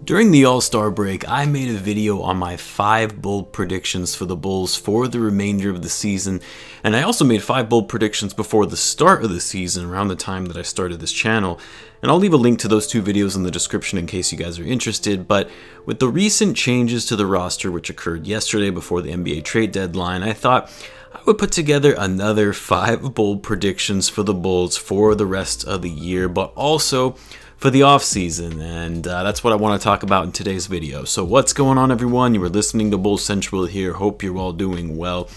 During the All-Star break, I made a video on my 5 bold predictions for the Bulls for the remainder of the season, and I also made 5 bold predictions before the start of the season, around the time that I started this channel. And I'll leave a link to those 2 videos in the description in case you guys are interested. But with the recent changes to the roster, which occurred yesterday before the NBA trade deadline, I thought I would put together another 5 bold predictions for the Bulls for the rest of the year, but also for the offseason, and that's what I want to talk about in today's video. So what's going on, everyone? You are listening to Bulls Central here. Hope you're all doing well.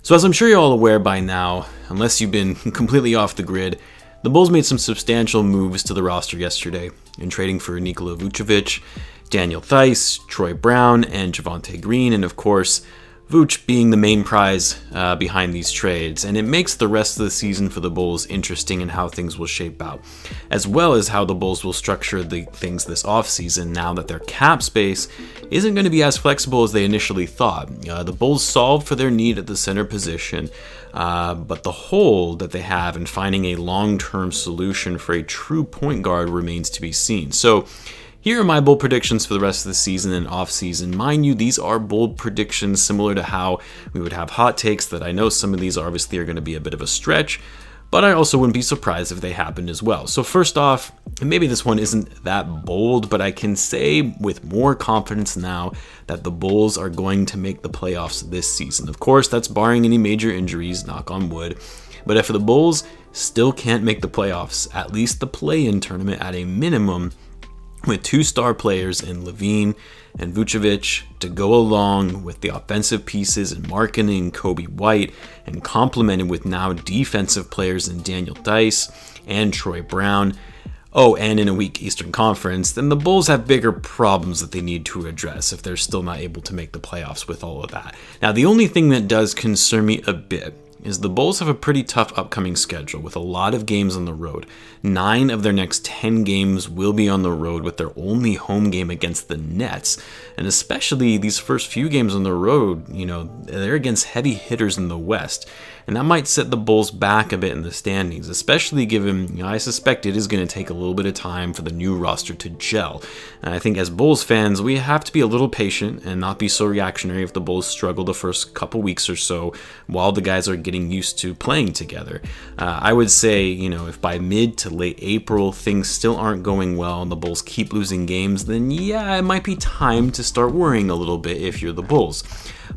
So as I'm sure you're all aware by now, unless you've been completely off the grid, the Bulls made some substantial moves to the roster yesterday in trading for Nikola Vucevic, Daniel Theis, Troy Brown, and Javonte Green, and of course, Vooch being the main prize behind these trades, and it makes the rest of the season for the Bulls interesting in how things will shape out, as well as how the Bulls will structure the things this offseason now that their cap space isn't going to be as flexible as they initially thought. The Bulls solved for their need at the center position, but the hole that they have in finding a long-term solution for a true point guard remains to be seen. So here are my bold predictions for the rest of the season and off-season. Mind you, these are bold predictions similar to how we would have hot takes that I know some of these obviously are going to be a bit of a stretch, but I also wouldn't be surprised if they happened as well. So first off, and maybe this one isn't that bold, but I can say with more confidence now that the Bulls are going to make the playoffs this season. Of course, that's barring any major injuries, knock on wood. But if the Bulls still can't make the playoffs, at least the play-in tournament at a minimum, with 2 star players in Lavine and Vucevic to go along with the offensive pieces in Markkanen and Kobe White, and complemented with now defensive players in Daniel Theis and Troy Brown, and in a weak Eastern Conference, then the Bulls have bigger problems that they need to address if they're still not able to make the playoffs with all of that. Now, the only thing that does concern me a bit is the Bulls have a pretty tough upcoming schedule with a lot of games on the road. 9 of their next 10 games will be on the road, with their only home game against the Nets. And especially these first few games on the road, they're against heavy hitters in the West. And that might set the Bulls back a bit in the standings, especially given, I suspect it is going to take a little bit of time for the new roster to gel. And I think as Bulls fans, we have to be a little patient and not be so reactionary if the Bulls struggle the first couple weeks or so while the guys are getting used to playing together. I would say, if by mid to late April things still aren't going well and the Bulls keep losing games, then yeah, it might be time to start worrying a little bit if you're the Bulls.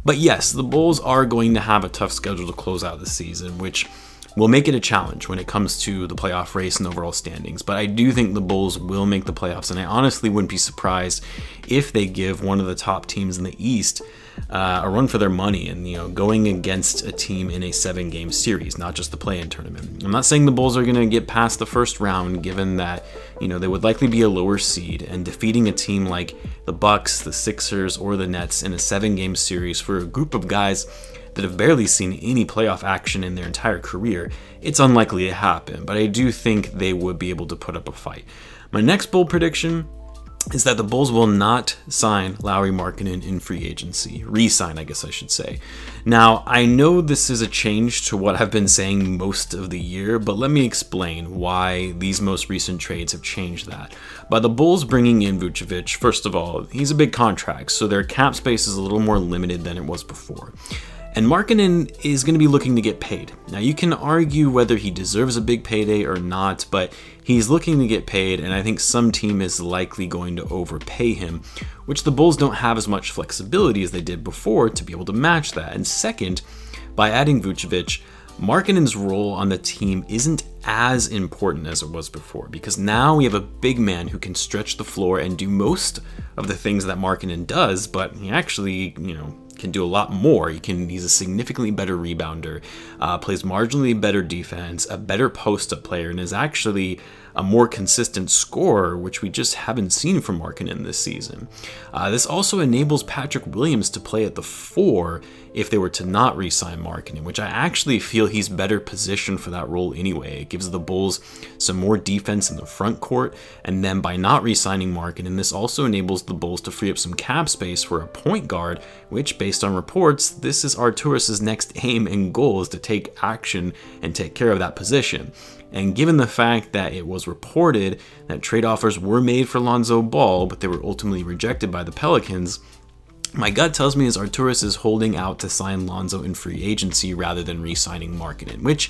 But yes, the Bulls are going to have a tough schedule to close out the season, which will make it a challenge when it comes to the playoff race and overall standings. But I do think the Bulls will make the playoffs, and I honestly wouldn't be surprised if they give one of the top teams in the East a run for their money, and going against a team in a 7-game series, not just the play-in tournament. I'm not saying the Bulls are going to get past the first round, given that they would likely be a lower seed, and defeating a team like the Bucks, the Sixers, or the Nets in a 7-game series for a group of guys that have barely seen any playoff action in their entire career, it's unlikely to happen, but I do think they would be able to put up a fight. My next bold prediction is that the Bulls will not sign Lauri Markkanen in free agency. Re-sign, I guess I should say. Now, I know this is a change to what I've been saying most of the year, but let me explain why these most recent trades have changed that. By the Bulls bringing in Vucevic, first of all, he's a big contract, so their cap space is a little more limited than it was before. And Markkanen is going to be looking to get paid. Now, you can argue whether he deserves a big payday or not, but he's looking to get paid, and I think some team is likely going to overpay him, which the Bulls don't have as much flexibility as they did before to be able to match that. And second, by adding Vucevic, Markkanen's role on the team isn't as important as it was before, because now we have a big man who can stretch the floor and do most of the things that Markkanen does, but he actually, can do a lot more. He's a significantly better rebounder, plays marginally better defense, a better post-up player, and is actually a more consistent scorer, which we just haven't seen from Markkanen this season. This also enables Patrick Williams to play at the 4 if they were to not re-sign Markkanen, which I actually feel he's better positioned for that role anyway. It gives the Bulls some more defense in the front court, and then by not re-signing Markkanen, this also enables the Bulls to free up some cap space for a point guard, which, based on reports, this is Arturas's next aim and goal, is to take action and take care of that position. And given the fact that it was reported that trade offers were made for Lonzo Ball, but they were ultimately rejected by the Pelicans, my gut tells me is Arturas is holding out to sign Lonzo in free agency rather than re-signing Markkanen, which,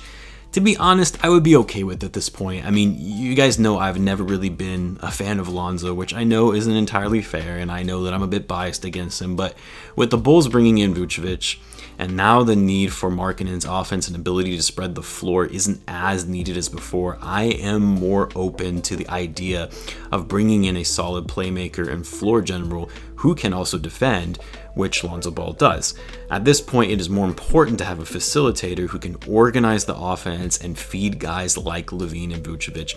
to be honest, I would be okay with at this point. I mean, you guys know I've never really been a fan of Lonzo, which I know isn't entirely fair, and I know that I'm a bit biased against him, but with the Bulls bringing in Vucevic, and now the need for Markkanen's offense and ability to spread the floor isn't as needed as before, I am more open to the idea of bringing in a solid playmaker and floor general who can also defend, which Lonzo Ball does. At this point, it is more important to have a facilitator who can organize the offense and feed guys like Lavine and Vucevic,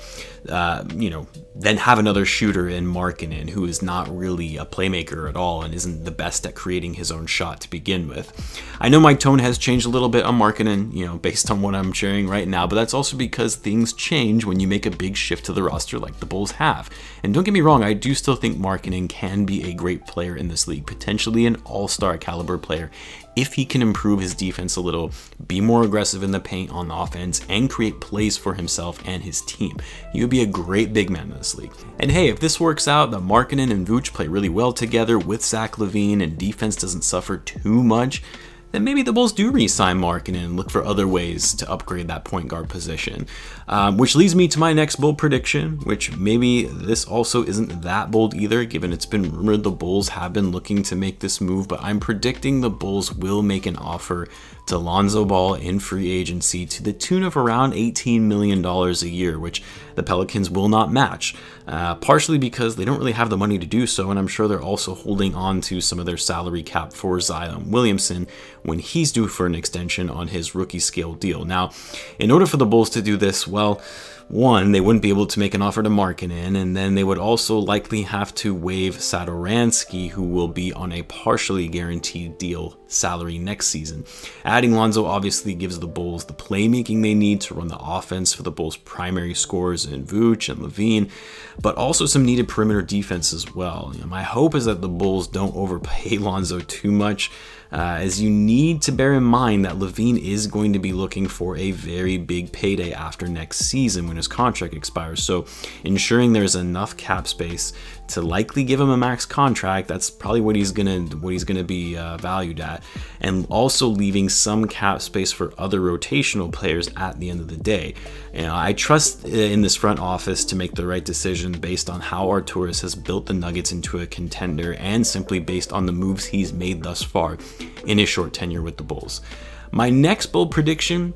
then have another shooter in Markkanen, who is not really a playmaker at all and isn't the best at creating his own shot to begin with. I know my tone has changed a little bit on Markkanen, based on what I'm sharing right now, but that's also because things change when you make a big shift to the roster like the Bulls have. And don't get me wrong, I do still think Markkanen can be a great player in this league, potentially an all-star caliber player, if he can improve his defense a little, be more aggressive in the paint on offense, and create plays for himself and his team. He would be a great big man in this league. And hey, if this works out, that Markkanen and Vooch play really well together with Zach LaVine and defense doesn't suffer too much, then maybe the Bulls do re-sign Markkanen and look for other ways to upgrade that point guard position. Which leads me to my next bold prediction, which maybe this also isn't that bold either, given it's been rumored the Bulls have been looking to make this move, but I'm predicting the Bulls will make an offer to Lonzo Ball in free agency to the tune of around $18 million a year, which the Pelicans will not match, partially because they don't really have the money to do so, and I'm sure they're also holding on to some of their salary cap for Zion Williamson when he's due for an extension on his rookie scale deal. Now, in order for the Bulls to do this, well, one, they wouldn't be able to make an offer to Markkanen, and then they would also likely have to waive Satoransky, who will be on a partially guaranteed deal salary next season. Adding Lonzo obviously gives the Bulls the playmaking they need to run the offense for the Bulls' primary scorers in Vooch and Lavine, but also some needed perimeter defense as well. My hope is that the Bulls don't overpay Lonzo too much, as you need to bear in mind that Lavine is going to be looking for a very big payday after next season when his contract expires, so ensuring there's enough cap space to likely give him a max contract, that's probably what he's gonna be valued at, and also leaving some cap space for other rotational players at the end of the day. I trust in this front office to make the right decision based on how Arturas has built the Nuggets into a contender and simply based on the moves he's made thus far in his short tenure with the Bulls. My next bold prediction,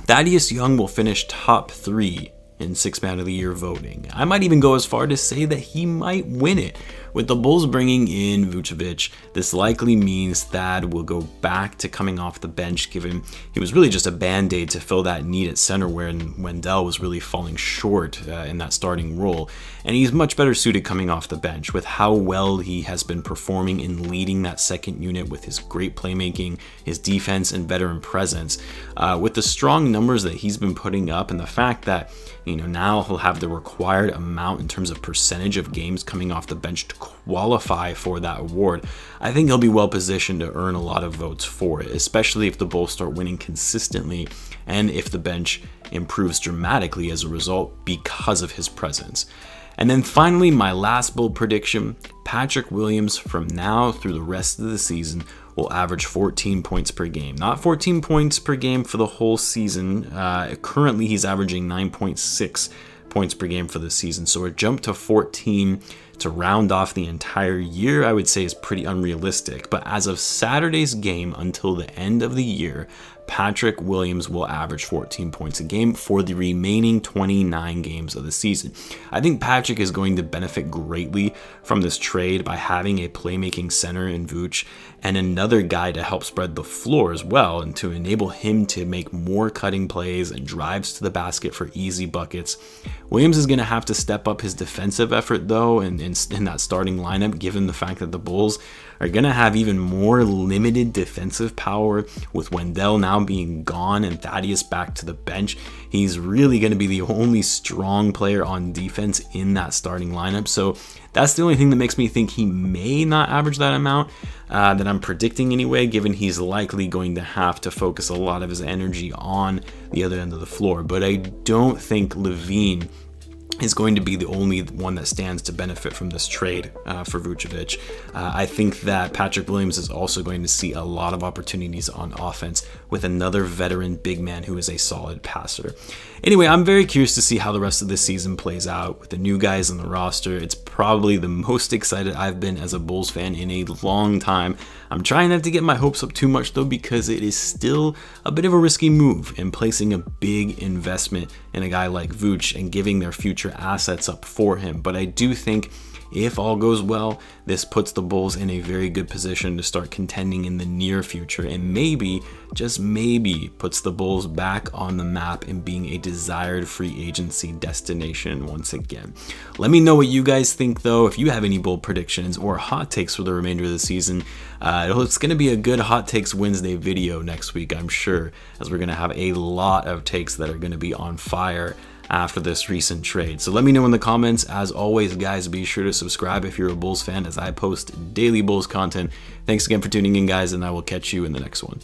Thaddeus Young will finish top 3 in Sixth Man of the Year voting. I might even go as far to say that he might win it. With the Bulls bringing in Vucevic, this likely means Thad will go back to coming off the bench, given he was really just a band-aid to fill that need at center when Wendell was really falling short in that starting role. And he's much better suited coming off the bench with how well he has been performing in leading that second unit with his great playmaking, his defense, and veteran presence. With the strong numbers that he's been putting up and the fact that now he'll have the required amount in terms of percentage of games coming off the bench to qualify for that award, I think he'll be well positioned to earn a lot of votes for it, especially if the Bulls start winning consistently and if the bench improves dramatically as a result because of his presence. And then finally, my last bold prediction, Patrick Williams from now through the rest of the season will average 14 points per game. Not 14 points per game for the whole season. Currently, he's averaging 9.6 points per game for the season. So a jump to 14 to round off the entire year, I would say, is pretty unrealistic. But as of Saturday's game until the end of the year, Patrick Williams will average 14 points a game for the remaining 29 games of the season. I think Patrick is going to benefit greatly from this trade by having a playmaking center in Vooch and another guy to help spread the floor as well, and to enable him to make more cutting plays and drives to the basket for easy buckets. Williams is going to have to step up his defensive effort though in that starting lineup, given the fact that the Bulls are going to have even more limited defensive power with Wendell now being gone and Thaddeus back to the bench. He's really going to be the only strong player on defense in that starting lineup. So that's the only thing that makes me think he may not average that amount that I'm predicting anyway, given he's likely going to have to focus a lot of his energy on the other end of the floor. But I don't think Lavine is going to be the only one that stands to benefit from this trade for Vucevic. I think that Patrick Williams is also going to see a lot of opportunities on offense with another veteran big man who is a solid passer. Anyway, I'm very curious to see how the rest of this season plays out with the new guys on the roster. It's probably the most excited I've been as a Bulls fan in a long time. I'm trying not to get my hopes up too much though, because it is still a bit of a risky move in placing a big investment in a guy like Vooch and giving their future assets up for him. But I do think if all goes well, this puts the Bulls in a very good position to start contending in the near future, and maybe, just maybe, puts the Bulls back on the map and being a desired free agency destination once again. Let me know what you guys think though. If you have any bold predictions or hot takes for the remainder of the season, it's going to be a good Hot Takes Wednesday video next week, I'm sure, as we're going to have a lot of takes that are going to be on fire after this recent trade. So let me know in the comments. As always, guys, be sure to subscribe if you're a Bulls fan, as I post daily Bulls content. Thanks again for tuning in, guys, and I will catch you in the next one.